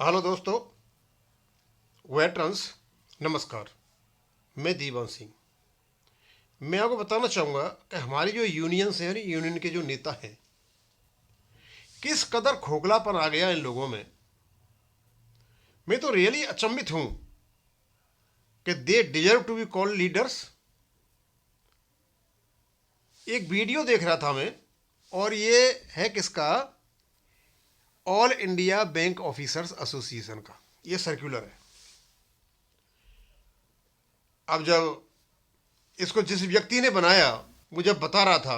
Hello दोस्तों, veterans, नमस्कार। मैं दीवान सिंह। मैं आपको बताना चाहूँगा कि हमारी जो यूनियंस हैं, यूनियन के जो नेता हैं, किस कदर खोखलापन आ गया इन लोगों में। मैं तो रियली अचंभित हूँ कि they deserve to be called leaders. एक वीडियो देख रहा था मैं, और ये है किसका? All India bank officers association का ये सर्कुलर है। अब जब इसको जिस व्यक्ति ने बनाया मुझे बता रहा था,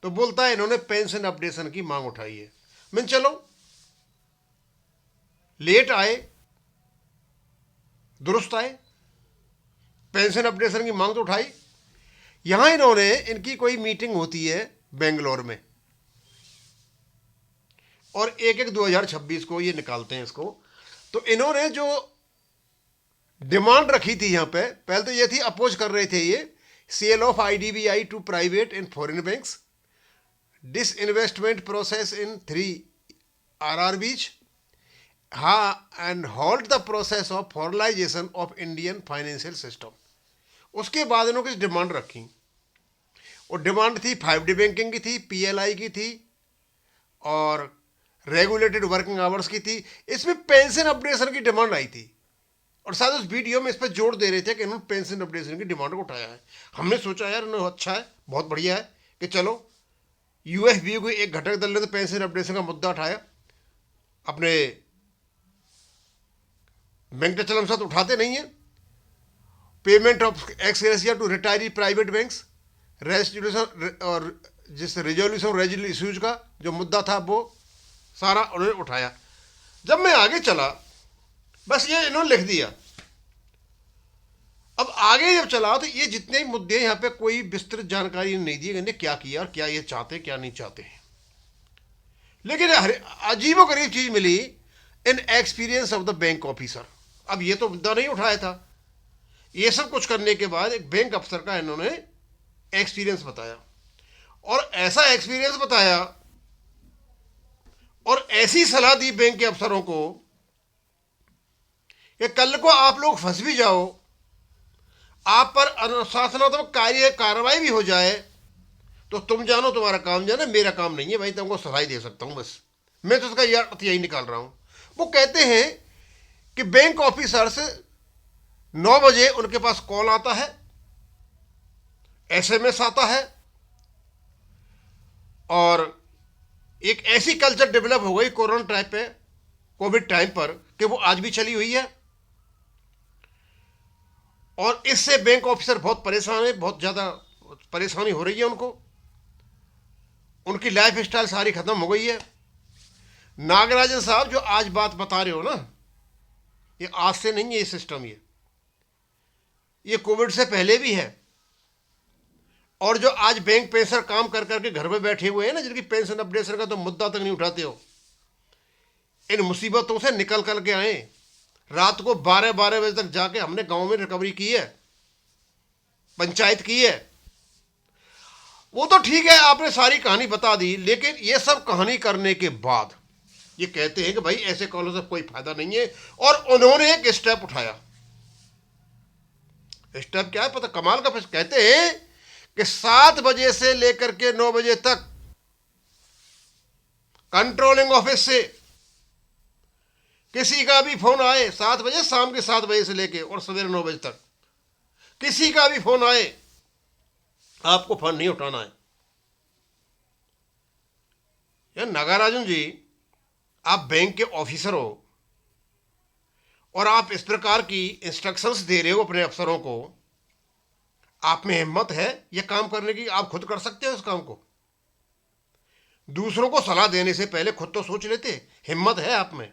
तो बोलता है इन्होंने पेंशन अपडेशन की मांग उठाई है। मैं चलो, लेट आए दुरुस्त आए, पेंशन अपडेशन की मांग तो उठाई। यहां इन्होंने, इनकी कोई मीटिंग होती है बेंगलोर में, और 1/1/2026 को ये निकालते हैं इसको। तो इन्होंने जो डिमांड रखी थी यहां पे, पहले तो ये थी, अपोज कर रहे थे ये, sale of IDBI to private and foreign banks, disinvestment process in 3 RRBs, हाँ, and hold the process of formalisation of Indian financial system. उसके बाद इन्होंने कुछ डिमांड रखी, और डिमांड थी 5D बैंकिंग की थी, PLI की थी, और रेगुलेटेड वर्किंग आवर्स की थी। इसमें पेंशन अपडेशन की डिमांड आई थी, और शायद उस वीडियो में इस पर जोर दे रहे थे कि इन्होंने पेंशन अपडेशन की डिमांड को उठाया है। हमने सोचा यार इन्होंने अच्छा है, बहुत बढ़िया है कि चलो यूएफबी को एक घटक दल ने तो पेंशन अपडेशन का मुद्दा उठाया। अपने बैंक चलन साथ उठाते नहीं है। Payment of ex gratia to retiree private banks, restitution और जिस रेजोल्यूशन इश्यूज का जो मुद्दा था वो सारा उन्होंने उठाया। जब मैं आगे चला, बस ये इन्होंने लिख दिया। अब आगे जब चला तो ये जितने मुद्दे यहाँ पे कोई विस्तृत जानकारी नहीं दी इन्होंने क्या किया और क्या ये चाहते क्या नहीं चाहते हैं। लेकिन अजीबोगरीब चीज मिली, in experience of the bank officer. अब ये तो मुद्दा नहीं उठाया था, ये सब कुछ करने के बाद एक बैंक अफसर का इन्होंने एक्सपीरियंस बताया, और ऐसा एक्सपीरियंस बताया और ऐसी सलाह दी बैंक के अफसरों को कि कल को आप लोग फंस भी जाओ, आप पर अनुशासनात्मक कार्रवाई भी हो जाए, तो तुम जानो तुम्हारा काम जाने, मेरा काम नहीं है भाई, तुमको सलाह दे सकता हूं बस। मैं तो उसका अर्थ यही निकाल रहा हूं। वो कहते हैं कि बैंक ऑफिसर से 9 बजे उनके पास कॉल आता है, SMS आता है, और एक ऐसी कल्चर डेवलप हो गई कोरोना टाइम पे, कोविड टाइम पर, कि वो आज भी चली हुई है। और इससे बैंक ऑफिसर बहुत परेशान है, बहुत ज्यादा परेशानी हो रही है उनको, उनकी लाइफ स्टाइल सारी खत्म हो गई है। नागराजन साहब, जो आज बात बता रहे हो ना, ये आज से नहीं है ये सिस्टम, ये कोविड से पहले भी है। और जो आज बैंक पेंशनर काम कर करके घर में बैठे हुए हैं ना, जिनकी पेंशन अपडेशन का तो मुद्दा तक नहीं उठाते हो, इन मुसीबतों से निकल कर के आए। रात को 12-12 बजे तक जाके हमने गांव में रिकवरी की है, पंचायत की है। वो तो ठीक है, आपने सारी कहानी बता दी, लेकिन ये सब कहानी करने के बाद ये कहते हैं कि भाई ऐसे कॉलों से कोई फायदा नहीं है, और उन्होंने एक स्टेप उठाया। स्टेप क्या है पता? कमाल का। कहते हैं कि 7 बजे से लेकर के 9 बजे तक कंट्रोलिंग ऑफिस से किसी का भी फोन आए, 7 बजे, शाम के 7 बजे से लेके और सवेरे 9 बजे तक किसी का भी फोन आए, आपको फोन नहीं उठाना है। यार नागाराजन जी, आप बैंक के ऑफिसर हो और आप इस प्रकार की इंस्ट्रक्शंस दे रहे हो अपने अफसरों को। आप में हिम्मत है यह काम करने की? आप खुद कर सकते हो इस काम को? दूसरों को सलाह देने से पहले खुद तो सोच लेते। हिम्मत है आप में?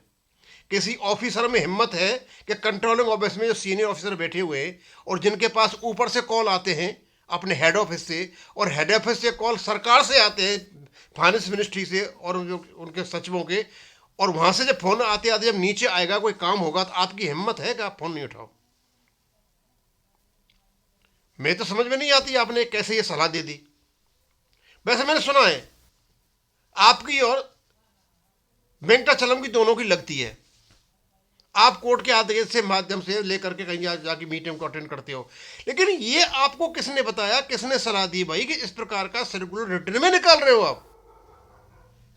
किसी ऑफिसर में हिम्मत है कि कंट्रोलिंग ऑफिस में जो सीनियर ऑफिसर बैठे हुए और जिनके पास ऊपर से कॉल आते हैं अपने हेड ऑफिस से, और हेड ऑफिस से कॉल सरकार से आते हैं, फाइनेंस मिनिस्ट्री से और जो उनके सचिवों के, और वहां से जब फोन आते आते जब नीचे आएगा कोई काम होगा, तो आपकी हिम्मत है कि आप फोन नहीं उठाओ? मैं तो समझ में नहीं आती आपने कैसे ये सलाह दे दी। वैसे मैंने सुना है आपकी और वेंकटाचलम की दोनों की लगती है, आप कोर्ट के आदेश से माध्यम से लेकर के कहीं जाके मीटिंग को अटेंड करते हो। लेकिन ये आपको किसने बताया, किसने सलाह दी भाई कि इस प्रकार का सर्कुलर रिटर्न में निकाल रहे हो आप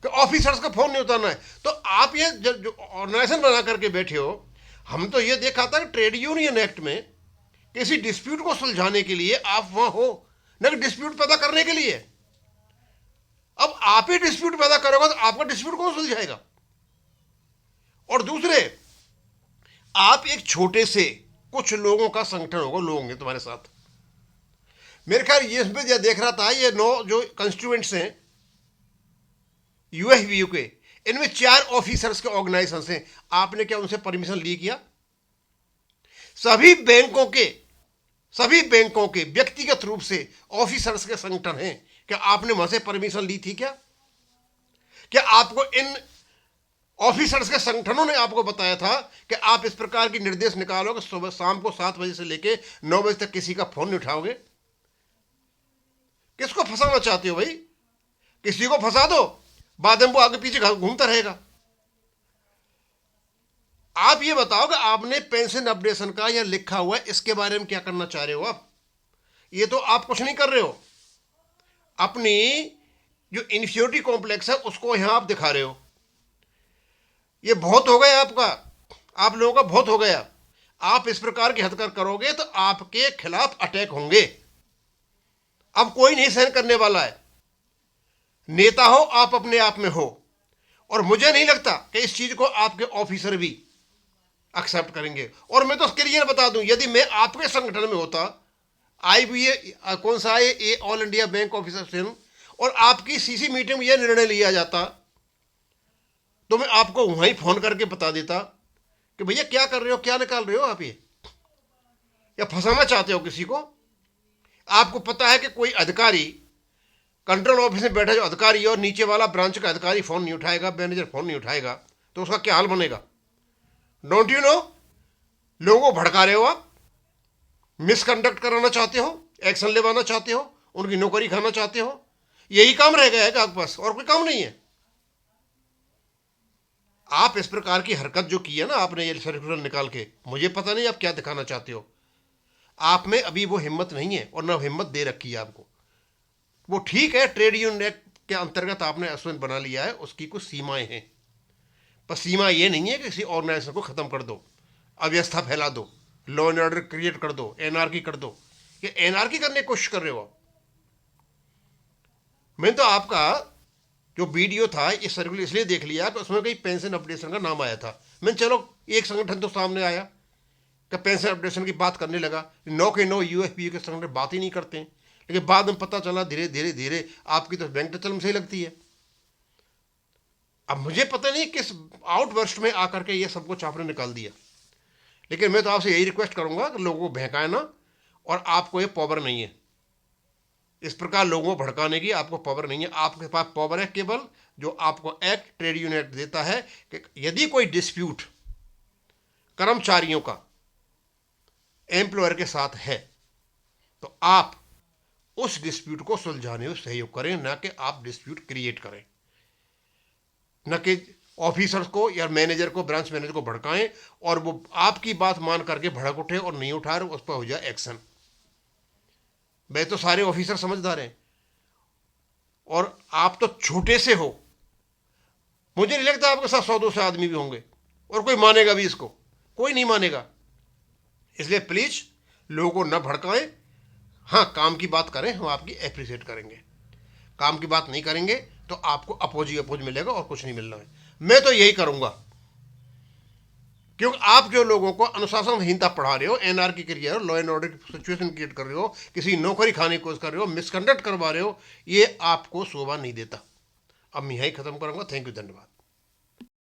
कि ऑफिसर्स का फोन नहीं उतारना है? तो आप ये जो ऑर्गेनाइजेशन बना करके बैठे हो, हम तो ये देखा था कि ट्रेड यूनियन एक्ट में किसी डिस्प्यूट को सुलझाने के लिए आप वहां हो, न कि डिस्प्यूट पैदा करने के लिए। अब आप ही डिस्प्यूट पैदा करोगे तो आपका डिस्प्यूट कौन सुलझाएगा? और दूसरे, आप एक छोटे से कुछ लोगों का संगठन होगा, लोग होंगे तुम्हारे साथ। मेरे ख्याल ये इसमें जो देख रहा था, ये 9 जो कंस्टिट्यूएंट्स हैं यूएफबीयू के, इनमें 4 ऑफिसर्स के ऑर्गेनाइजेशन हैं। आपने क्या उनसे परमिशन ली? किया? सभी बैंकों के व्यक्तिगत रूप से ऑफिसर्स के संगठन हैं। क्या आपने वहां से परमिशन ली थी? क्या आपको इन ऑफिसर्स के संगठनों ने आपको बताया था कि आप इस प्रकार की निर्देश निकालोगे, सुबह शाम को 7 बजे से लेके 9 बजे तक किसी का फोन नहीं उठाओगे? किसको फंसाना चाहते हो भाई? किसी को फंसा दो, बाद में वो आगे पीछे घूमता रहेगा। आप ये बताओ कि आपने पेंशन अपडेशन का यह लिखा हुआ है, इसके बारे में क्या करना चाह रहे हो आप? ये तो आप कुछ नहीं कर रहे हो। अपनी जो इन्फीरियरिटी कॉम्प्लेक्स है उसको यहां आप दिखा रहे हो। ये बहुत हो गया आपका, आप लोगों का बहुत हो गया। आप इस प्रकार की हरकत करोगे तो आपके खिलाफ अटैक होंगे। अब कोई नहीं सहन करने वाला है। नेता हो आप, अपने आप में हो, और मुझे नहीं लगता कि इस चीज को आपके ऑफिसर भी एक्सेप्ट करेंगे। और मैं तो क्लियर बता दूं, यदि मैं आपके संगठन में होता, IBA कौन सा है, ये all India bank officer association, और आपकी सीसी मीटिंग में यह निर्णय लिया जाता तो मैं आपको वहीं फोन करके बता देता कि भैया क्या कर रहे हो, क्या निकाल रहे हो आप ये, या फंसाना चाहते हो किसी को? आपको पता है कि कोई अधिकारी कंट्रोल ऑफिस में बैठा जो अधिकारी और नीचे वाला ब्रांच का अधिकारी फोन नहीं उठाएगा, मैनेजर फोन नहीं उठाएगा, तो उसका क्या हाल बनेगा? Don't you know? लोगों को भड़का रहे हो आप, मिसकंडक्ट कराना चाहते हो, एक्शन लेवाना चाहते हो, उनकी नौकरी खाना चाहते हो। यही काम रह गया है कि आपके पास और कोई काम नहीं है? आप इस प्रकार की हरकत जो की है ना आपने, ये सर्कुलर निकाल के, मुझे पता नहीं आप क्या दिखाना चाहते हो। आप में अभी वो हिम्मत नहीं है, और ना हिम्मत दे रखी है आपको। वो ठीक है, ट्रेड यूनियन एक्ट के अंतर्गत आपने एसोसिएशन बना लिया है, उसकी कुछ सीमाएं हैं, पर सीमा ये नहीं है कि किसी ऑर्गेनाइजेशन को खत्म कर दो, अव्यवस्था फैला दो, लॉ एंड ऑर्डर क्रिएट कर दो, एनआरकी कर दो। ये एनआरकी करने की कोशिश कर रहे हो आप। मैंने तो आपका जो वीडियो था ये सर्कुलर इसलिए देख लिया कि उसमें कहीं पेंशन अपडेशन का नाम आया था। मैंने चलो एक संगठन तो सामने आया कि पेंशन अपडेशन की बात करने लगा। 9 के 9 यूएफबीयू के संगठन बात ही नहीं करते हैं। लेकिन बाद में पता चला धीरे धीरे धीरे आपकी तो बैंक चलम से ही लगती है। अब मुझे पता नहीं किस आउटबर्स्ट में आकर के ये सब कुछ आपने निकाल दिया। लेकिन मैं तो आपसे यही रिक्वेस्ट करूंगा कि लोगों को बहकाए ना, और आपको ये पावर नहीं है इस प्रकार लोगों को भड़काने की, आपको पावर नहीं है। आपके पास पावर है केवल जो आपको एक्ट, ट्रेड यूनियन एक्ट देता है कि यदि कोई डिस्प्यूट कर्मचारियों का एम्प्लॉयर के साथ है तो आप उस डिस्प्यूट को सुलझाने में सहयोग करें, ना कि आप डिस्प्यूट क्रिएट करें, न कि ऑफिसर्स को या मैनेजर को, ब्रांच मैनेजर को भड़काएं और वो आपकी बात मान करके भड़क उठे और नहीं उठा रहे, उस पर हो जाए एक्शन। वे तो सारे ऑफिसर समझदार हैं और आप तो छोटे से हो। मुझे नहीं लगता आपके साथ 100-200 आदमी भी होंगे और कोई मानेगा भी इसको, कोई नहीं मानेगा। इसलिए प्लीज लोगों को न भड़काएं। हाँ, काम की बात करें, हम आपकी एप्रिशिएट करेंगे। काम की बात नहीं करेंगे तो आपको अपोज मिलेगा और कुछ नहीं मिलना है। मैं तो यही करूंगा, क्योंकि आप जो लोगों को अनुशासनहीनता पढ़ा रहे हो, एनआरकी कर रहे हो, लॉ एंड ऑर्डर की सिचुएशन क्रिएट कर रहे हो, किसी नौकरी खाने की कोशिश कर रहे हो, मिसकंडक्ट करवा रहे हो, ये आपको शोभा नहीं देता। अब मैं यही खत्म करूंगा। थैंक यू, धन्यवाद।